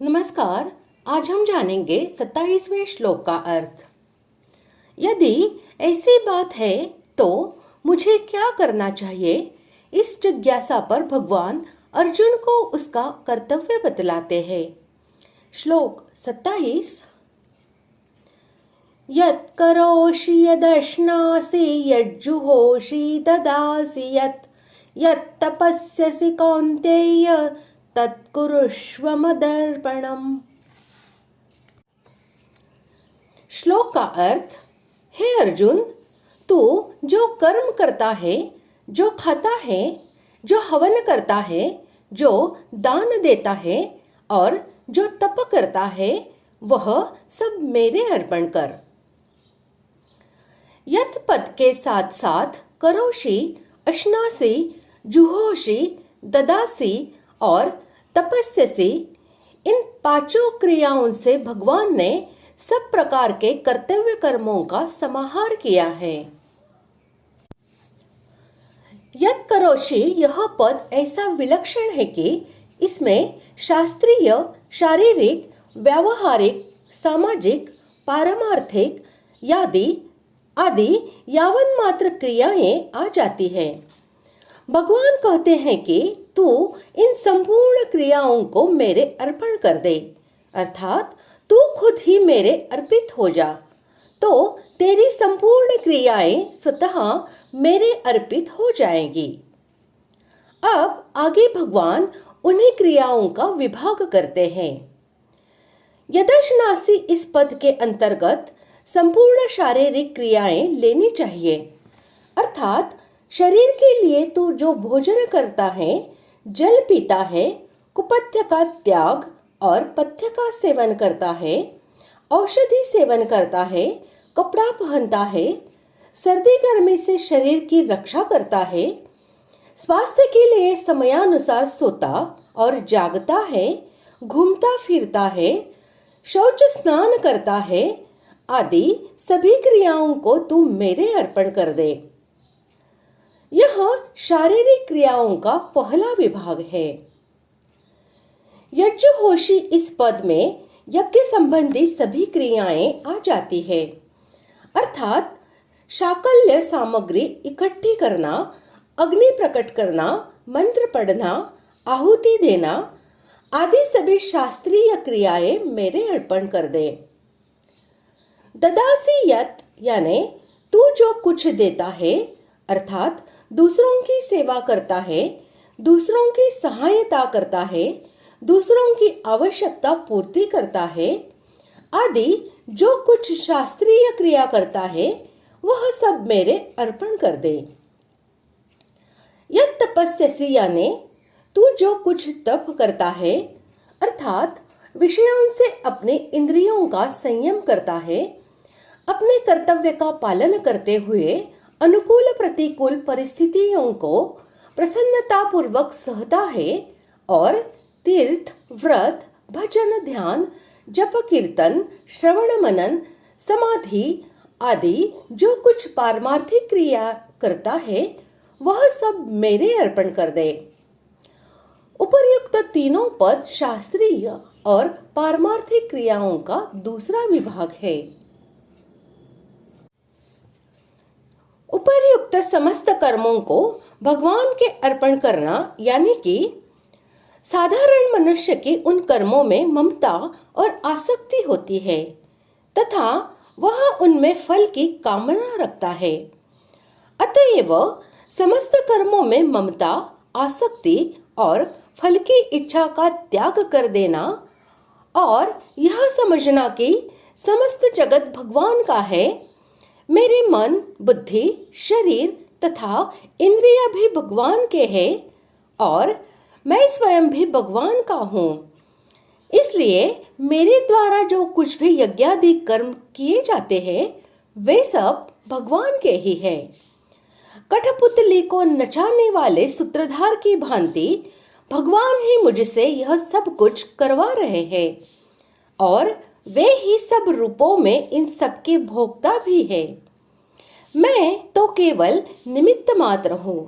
नमस्कार। आज हम जानेंगे 27वें श्लोक का अर्थ। यदि ऐसी बात है तो मुझे क्या करना चाहिए, इस जिज्ञासा पर भगवान अर्जुन को उसका कर्तव्य बतलाते हैं। श्लोक 27। यत् करोषि यदश्नासि यज्जुहोषि ददासि यत् तपस्यसि कौन्तेय तत्कुरुष्व मदर्पणम्। श्लोक का अर्थ। हे अर्जुन, तू जो कर्म करता है, जो खाता है, जो हवन करता है, जो दान देता है और जो तप करता है, वह सब मेरे अर्पण कर। यत पद के साथ साथ करोषि, अश्नासि, जुहोषि, ददासी और तपस्यसि, इन पांचों क्रियाओं से भगवान ने सब प्रकार के कर्तव्य कर्मों का समाहार किया है। यत् करोषि यह पद ऐसा विलक्षण है कि इसमें शास्त्रीय, शारीरिक, व्यावहारिक, सामाजिक, पारमार्थिक आदि यावन मात्र क्रियाएं आ जाती हैं। भगवान कहते हैं कि तू इन संपूर्ण क्रियाओं को मेरे अर्पण कर दे, अर्थात तू खुद ही मेरे अर्पित हो जा, तो तेरी संपूर्ण क्रियाएं स्वतः मेरे अर्पित हो जाएंगी। अब आगे भगवान उन्हीं क्रियाओं का विभाग करते हैं। यदश्नासि इस पद के अंतर्गत संपूर्ण शारीरिक क्रियाएं लेनी चाहिए, अर्थात शरीर के लिए तू जो भोजन करता है, जल पीता है, कुपथ्य का त्याग और पथ्य का सेवन करता है, औषधि सेवन करता है, कपड़ा पहनता है, सर्दी गर्मी से शरीर की रक्षा करता है, स्वास्थ्य के लिए समयानुसार सोता और जागता है, घूमता फिरता है, शौच स्नान करता है, आदि सभी क्रियाओं को तू मेरे अर्पण कर दे। यह शारीरिक क्रियाओं का पहला विभाग है। यज्जुहोषि इस पद में यज्ञ संबंधी सभी क्रियाएं आ जाती है, अर्थात शाकल्य सामग्री इकट्ठी करना, अग्नि प्रकट करना, मंत्र पढ़ना, आहुति देना आदि सभी शास्त्रीय क्रियाएं मेरे अर्पण कर दे। ददासी यत् यानी तू जो कुछ देता है, अर्थात दूसरों की सेवा करता है, दूसरों की सहायता करता है, दूसरों की आवश्यकता पूर्ति करता है, आदि जो कुछ शास्त्रीय क्रिया करता है, वह सब मेरे अर्पण कर दे। यत् तपस्यसि यानी तू जो कुछ तप करता है, अर्थात विषयों से अपने इंद्रियों का संयम करता है, अपने कर्तव्य का पालन करते हुए अनुकूल प्रतिकूल परिस्थितियों को प्रसन्नता पूर्वक सहता है और तीर्थ, व्रत, भजन, ध्यान, जप, कीर्तन, श्रवण, मनन, समाधि आदि जो कुछ पारमार्थिक क्रिया करता है, वह सब मेरे अर्पण कर दे। उपर्युक्त तीनों पद शास्त्रीय और पारमार्थिक क्रियाओं का दूसरा विभाग है। उपर्युक्त समस्त कर्मों को भगवान के अर्पण करना यानी कि साधारण मनुष्य के उन कर्मों में ममता और आसक्ति होती है तथा वह उनमें फल की कामना रखता है। अतएव समस्त कर्मों में ममता, आसक्ति और फल की इच्छा का त्याग कर देना और यह समझना कि समस्त जगत भगवान का है, मेरे मन, बुद्धि, शरीर तथा इंद्रिय भी भगवान के हैं और मैं स्वयं भी भगवान का हूँ, इसलिए मेरे द्वारा जो कुछ भी यज्ञादि कर्म किए जाते हैं, वे सब भगवान के ही हैं। कठपुतली को नचाने वाले सूत्रधार की भांति भगवान ही मुझसे यह सब कुछ करवा रहे हैं और वे ही सब रूपों में इन सब के भोक्ता भी है। मैं तो केवल निमित्त मात्र हूँ।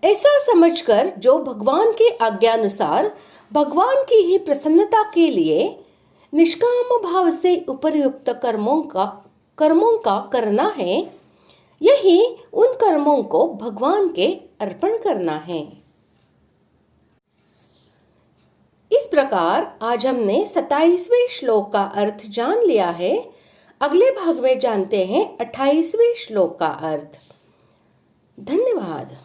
ऐसा समझकर जो भगवान के आज्ञानुसार भगवान की ही प्रसन्नता के लिए निष्काम भाव से उपर्युक्त कर्मों का करना है, यही उन कर्मों को भगवान के अर्पण करना है। इस प्रकार आज हमने 27वें श्लोक का अर्थ जान लिया है। अगले भाग में जानते हैं 28वें श्लोक का अर्थ। धन्यवाद।